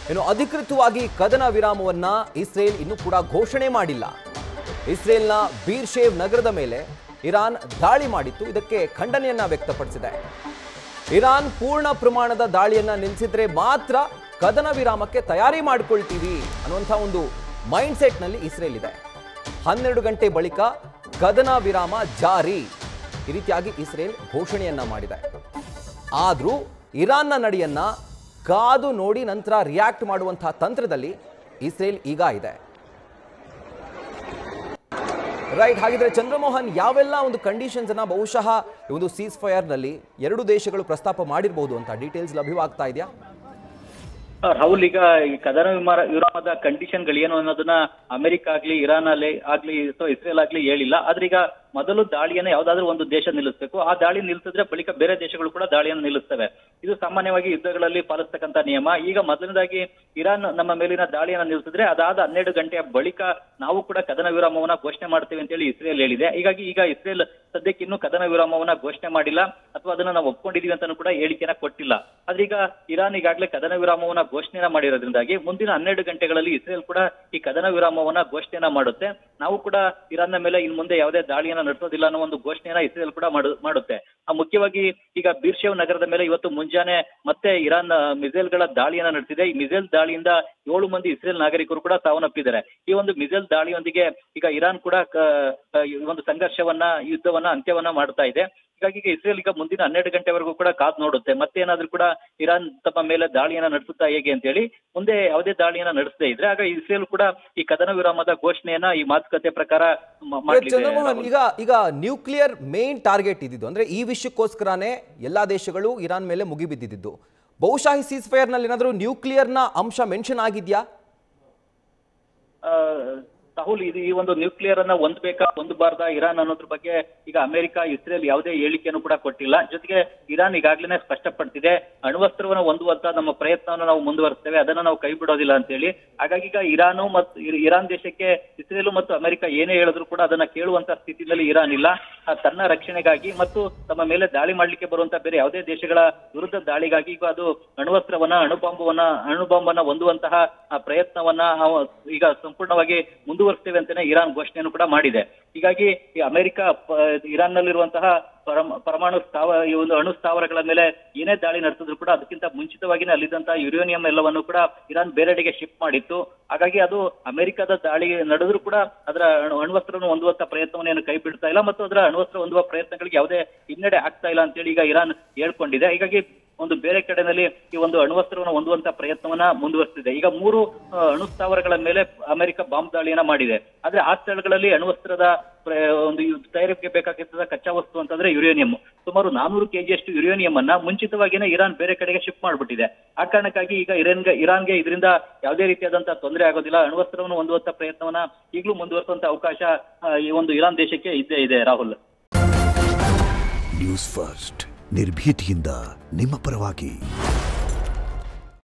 ಇನ್ನು ಅಧಿಕೃತವಾಗಿ ಕದನ ವಿರಾಮವನ್ನ ಇಸ್ರೇಲ್ ಇನ್ನೂ ಕೂಡ ಘೋಷಣೆ ಮಾಡಿಲ್ಲ. ಇಸ್ರೇಲ್ನ ಬೀರ್ಶೇವ್ ನಗರದ ಮೇಲೆ ಇರಾನ್ ದಾಳಿ ಮಾಡಿತ್ತು. ಇದಕ್ಕೆ ಖಂಡನೆಯನ್ನ ವ್ಯಕ್ತಪಡಿಸಿದೆ. ಇರಾನ್ ಪೂರ್ಣ ಪ್ರಮಾಣದ ದಾಳಿಯನ್ನ ನಿಲ್ಲಿಸಿದ್ರೆ ಮಾತ್ರ ಕದನ ವಿರಾಮಕ್ಕೆ ತಯಾರಿ ಮಾಡಿಕೊಳ್ತೀವಿ ಅನ್ನುವಂಥ ಒಂದು ಮೈಂಡ್ ಸೆಟ್ನಲ್ಲಿ ಇಸ್ರೇಲ್ ಇದೆ. 12 ಗಂಟೆ ಬಳಿಕ ಕದನ ವಿರಾಮ ಜಾರಿ, ಈ ರೀತಿಯಾಗಿ ಇಸ್ರೇಲ್ ಘೋಷಣೆಯನ್ನ ಮಾಡಿದೆ. ಆದರೂ ಇರಾನ್ನ ನಡೆಯನ್ನ ಕಾದು ನೋಡಿ ನಂತರ ರಿಯಾಕ್ಟ್ ಮಾಡುವಂತಹ ತಂತ್ರದಲ್ಲಿ ಇಸ್ರೇಲ್ ಈಗ ಇದೆ. ರೈಟ್, ಹಾಗಿದ್ರೆ ಚಂದ್ರಮೋಹನ್, ಯಾವೆಲ್ಲ ಒಂದು ಕಂಡೀಷನ್ಸ್ ಅನ್ನ ಬಹುಶಃ ಒಂದು ಸೀಸ್ ಫೈರ್ ನಲ್ಲಿ ಎರಡು ದೇಶಗಳು ಪ್ರಸ್ತಾಪ ಮಾಡಿರಬಹುದು ಅಂತ ಡೀಟೇಲ್ಸ್ ಲಭ್ಯವಾಗ್ತಾ ಇದೆಯಾ? ರಾಹುಲ್, ಈಗ ಈ ಕದನ ವಿರಾಮದ ಕಂಡೀಷನ್ಗಳು ಏನು ಅನ್ನೋದನ್ನ ಅಮೆರಿಕ ಆಗ್ಲಿ, ಇರಾನ್ ಆಗ್ಲಿ, ಇಸ್ರೇಲ್ ಆಗ್ಲಿ ಹೇಳಿಲ್ಲ. ಆದ್ರೆ ಈಗ ಮೊದಲು ದಾಳಿಯನ್ನ ಯಾವ್ದಾದ್ರು ಒಂದು ದೇಶ ನಿಲ್ಲಿಸಬೇಕು. ಆ ದಾಳಿ ನಿಲ್ಲಿಸಿದ್ರೆ ಬಳಿಕ ಬೇರೆ ದೇಶಗಳು ಕೂಡ ದಾಳಿಯನ್ನು ನಿಲ್ಲಿಸ್ತವೆ. ಇದು ಸಾಮಾನ್ಯವಾಗಿ ಯುದ್ಧಗಳಲ್ಲಿ ಪಾಲಿಸ್ತಕ್ಕಂಥ ನಿಯಮ. ಈಗ ಮೊದಲನೇದಾಗಿ ಇರಾನ್ ನಮ್ಮ ಮೇಲಿನ ದಾಳಿಯನ್ನ ನಿಲ್ಲಿಸಿದ್ರೆ ಅದಾದ 12 ಗಂಟೆಯ ಬಳಿಕ ನಾವು ಕೂಡ ಕದನ ವಿರಾಮವನ್ನ ಘೋಷಣೆ ಮಾಡ್ತೇವೆ ಅಂತ ಹೇಳಿ ಇಸ್ರೇಲ್ ಹೇಳಿದೆ. ಹೀಗಾಗಿ ಈಗ ಇಸ್ರೇಲ್ ಸದ್ಯಕ್ಕೆ ಇನ್ನೂ ಕದನ ವಿರಾಮವನ್ನ ಘೋಷಣೆ ಮಾಡಿಲ್ಲ ಅಥವಾ ಅದನ್ನ ನಾವು ಒಪ್ಕೊಂಡಿದೀವಿ ಅಂತಾನೂ ಕೂಡ ಹೇಳಿಕೆನ ಕೊಟ್ಟಿಲ್ಲ. ಆದ್ರೆ ಈಗ ಇರಾನ್ ಈಗಾಗಲೇ ಕದನ ವಿರಾಮವನ್ನ ಘೋಷಣೆ ಮಾಡಿರೋದ್ರಿಂದಾಗಿ ಮುಂದಿನ 12 ಗಂಟೆಗಳಲ್ಲಿ ಇಸ್ರೇಲ್ ಕೂಡ ಈ ಕದನ ವಿರಾಮವನ್ನ ಘೋಷಣೆಯನ್ನ ಮಾಡುತ್ತೆ. ನಾವು ಕೂಡ ಇರಾನ್ನ ಮೇಲೆ ಇನ್ನು ಮುಂದೆ ಯಾವುದೇ ದಾಳಿಯನ್ನ ನಡೆಸೋದಿಲ್ಲ ಅನ್ನೋ ಒಂದು ಘೋಷಣೆಯನ್ನ ಇಸ್ರೇಲ್ ಕೂಡ ಮಾಡುತ್ತೆ. ಮುಖ್ಯವಾಗಿ ಈಗ ಬೀರ್ಶೇವ್ ನಗರದ ಮೇಲೆ ಇವತ್ತು ಮುಂಜಾನೆ ಮತ್ತೆ ಇರಾನ್ ಮಿಸೈಲ್ ಗಳ ದಾಳಿಯನ್ನ ನಡೆಸಿದೆ. ಈ ಮಿಸೈಲ್ ದಾಳಿಯಿಂದ 7 ಮಂದಿ ಇಸ್ರೇಲ್ ನಾಗರಿಕರು ಕೂಡ ಸಾವನ್ನಪ್ಪಿದ್ದಾರೆ. ಈ ಒಂದು ಮಿಸೈಲ್ ದಾಳಿಯೊಂದಿಗೆ ಈಗ ಇರಾನ್ ಕೂಡ ಒಂದು ಸಂಘರ್ಷವನ್ನ, ಯುದ್ಧವನ್ನ ಅಂತ್ಯವನ್ನ ಮಾಡ್ತಾ ಇದೆ. ಹೀಗಾಗಿ ಇಸ್ರೇಲ್ ಈಗ ಮುಂದಿನ 12 ಗಂಟೆವರೆಗೂ ಕೂಡ ಕಾದ್ ನೋಡುತ್ತೆ. ಮತ್ತೇನಾದ್ರೂ ಕೂಡ ಇರಾನ್ ತಮ್ಮ ಮೇಲೆ ದಾಳಿಯನ್ನ ನಡೆಸುತ್ತಾ ಹೇಗೆ ಅಂತ ಹೇಳಿ. ಮುಂದೆ ಯಾವುದೇ ದಾಳಿಯನ್ನ ನಡೆಸದೇ ಇದ್ರೆ ಆಗ ಇಸ್ರೇಲ್ ಕೂಡ ಈ ಕದನ ವಿರಾಮದ ಘೋಷಣೆಯನ್ನ ಈ ಮಾತುಕತೆ ಪ್ರಕಾರ ಈಗ ನ್ಯೂಕ್ಲಿಯರ್ ಮೇನ್ ಟಾರ್ಗೆಟ್ ಇದ್ದಿದ್ದು ಅಂದ್ರೆ ಈ ವಿಷಯಕ್ಕೋಸ್ಕರನೇ ಎಲ್ಲಾ ದೇಶಗಳು ಇರಾನ್ ಮೇಲೆ ಮುಗಿಬಿದ್ದಿದ್ದು. ಬಹುಶಃ ಈ ಸೀಸ್ ಫೈರ್ ನಲ್ಲಿ ಏನಾದ್ರೂ ನ್ಯೂಕ್ಲಿಯರ್ನ ಅಂಶ ಮೆನ್ಷನ್ ಆಗಿದ್ಯಾ? ರಾಹುಲ್, ಇದು ಈ ಒಂದು ನ್ಯೂಕ್ಲಿಯರ್ ಅನ್ನ ಹೊಂದಬೇಕಾ ಹೊಂದಬಾರ್ದಾ ಇರಾನ್ ಅನ್ನೋದ್ರ ಬಗ್ಗೆ ಈಗ ಅಮೆರಿಕ, ಇಸ್ರೇಲ್ ಯಾವುದೇ ಹೇಳಿಕೆಯನ್ನು ಕೂಡ ಕೊಟ್ಟಿಲ್ಲ. ಜೊತೆಗೆ ಇರಾನ್ ಈಗಾಗಲೇ ಸ್ಪಷ್ಟಪಡಿಸಿದೆ, ಅಣ್ವಸ್ತ್ರವನ್ನು ಹೊಂದುವಂತ ನಮ್ಮ ಪ್ರಯತ್ನವನ್ನು ನಾವು ಮುಂದುವರಿಸ್ತೇವೆ, ಅದನ್ನ ನಾವು ಕೈ ಬಿಡೋದಿಲ್ಲ ಅಂತ ಹೇಳಿ. ಹಾಗಾಗಿ ಈಗ ಇರಾನ್ ದೇಶಕ್ಕೆ ಇಸ್ರೇಲ್ ಮತ್ತು ಅಮೆರಿಕ ಏನೇ ಹೇಳಿದ್ರು ಕೂಡ ಅದನ್ನ ಕೇಳುವಂತ ಸ್ಥಿತಿಯಲ್ಲಿ ಇರಾನ್ ಇಲ್ಲ. ತನ್ನ ರಕ್ಷಣೆಗಾಗಿ ಮತ್ತು ತಮ್ಮ ಮೇಲೆ ದಾಳಿ ಮಾಡ್ಲಿಕ್ಕೆ ಬರುವಂತ ಬೇರೆ ಯಾವುದೇ ದೇಶಗಳ ವಿರುದ್ಧ ದಾಳಿಗಾಗಿ ಈಗ ಅದು ಅಣ್ವಸ್ತ್ರವನ್ನ, ಅಣುಬಾಂಬನ್ನ ಹೊಂದುವಂತಹ ಪ್ರಯತ್ನವನ್ನ ಈಗ ಸಂಪೂರ್ಣವಾಗಿ ಮುಂದುವರಿಸ್ತೇವೆ ಅಂತಾನೆ ಇರಾನ್ ಘೋಷಣೆಯನ್ನು ಕೂಡ ಮಾಡಿದೆ. ಹೀಗಾಗಿ ಈ ಅಮೆರಿಕ ಇರಾನ್ ನಲ್ಲಿರುವಂತಹ ಪರಮಾಣು ಈ ಒಂದು ಅಣು ಸ್ಥಾವರಗಳ ಮೇಲೆ ಏನೇ ದಾಳಿ ನಡೆಸಿದ್ರು ಕೂಡ ಅದಕ್ಕಿಂತ ಮುಂಚಿತವಾಗಿನೇ ಅಲ್ಲಿದ್ದಂತಹ ಯುರೇನಿಯಂ ಎಲ್ಲವನ್ನು ಕೂಡ ಇರಾನ್ ಬೇರೆಡೆಗೆ ಶಿಫ್ಟ್ ಮಾಡಿತ್ತು. ಹಾಗಾಗಿ ಅದು ಅಮೆರಿಕದ ದಾಳಿ ನಡೆದ್ರು ಕೂಡ ಅದರ ಅಣ್ವಸ್ತ್ರವನ್ನು ಹೊಂದುವಂತ ಪ್ರಯತ್ನವನ್ನು ಕೈ ಬಿಡ್ತಾ ಇಲ್ಲ ಮತ್ತು ಅದರ ಅಣ್ವಸ್ತ್ರ ಹೊಂದುವ ಪ್ರಯತ್ನಗಳಿಗೆ ಯಾವುದೇ ಹಿನ್ನಡೆ ಆಗ್ತಾ ಇಲ್ಲ ಅಂತೇಳಿ ಈಗ ಇರಾನ್ ಹೇಳ್ಕೊಂಡಿದೆ. ಹೀಗಾಗಿ ಒಂದು ಬೇರೆ ಕಡೆನಲ್ಲಿ ಈ ಒಂದು ಅಣ್ವಸ್ತ್ರವನ್ನು ಹೊಂದುವಂತ ಪ್ರಯತ್ನವನ್ನ ಮುಂದುವರಿಸಿದೆ. ಈಗ 3 ಅಣು ಸ್ಥಾವರಗಳ ಮೇಲೆ ಅಮೆರಿಕ ಬಾಂಬ್ ದಾಳಿಯನ್ನ ಮಾಡಿದೆ. ಆದ್ರೆ ಆ ಸ್ಥಳಗಳಲ್ಲಿ ಅಣ್ವಸ್ತ್ರದ ಒಂದು ತಯಾರಿಕೆಗೆ ಬೇಕಾಗಿದ್ದ ಕಚ್ಚಾ ವಸ್ತು ಅಂತಂದ್ರೆ ಯುರೇನಿಯಂ. ಸುಮಾರು 400 kg ಯುರೇನಿಯಂ ಅನ್ನ ಮುಂಚಿತವಾಗಿನೇ ಇರಾನ್ ಬೇರೆ ಕಡೆಗೆ ಶಿಫ್ಟ್ ಮಾಡ್ಬಿಟ್ಟಿದೆ. ಆ ಕಾರಣಕ್ಕಾಗಿ ಈಗ ಇರಾನ್ಗೆ ಇದರಿಂದ ಯಾವುದೇ ರೀತಿಯಾದಂತಹ ತೊಂದರೆ ಆಗೋದಿಲ್ಲ. ಅಣ್ವಸ್ತ್ರವನ್ನು ಹೊಂದುವಂತ ಪ್ರಯತ್ನವನ್ನ ಈಗಲೂ ಮುಂದುವರಿಸುವಂತ ಅವಕಾಶ ಈ ಒಂದು ಇರಾನ್ ದೇಶಕ್ಕೆ ಇದ್ದೇ ಇದೆ. ರಾಹುಲ್, ನ್ಯೂಸ್ ಫಸ್ಟ್ ನಿರ್ಭೀತಿಯಿಂದ ನಿಮ್ಮ ಪರವಾಗಿ.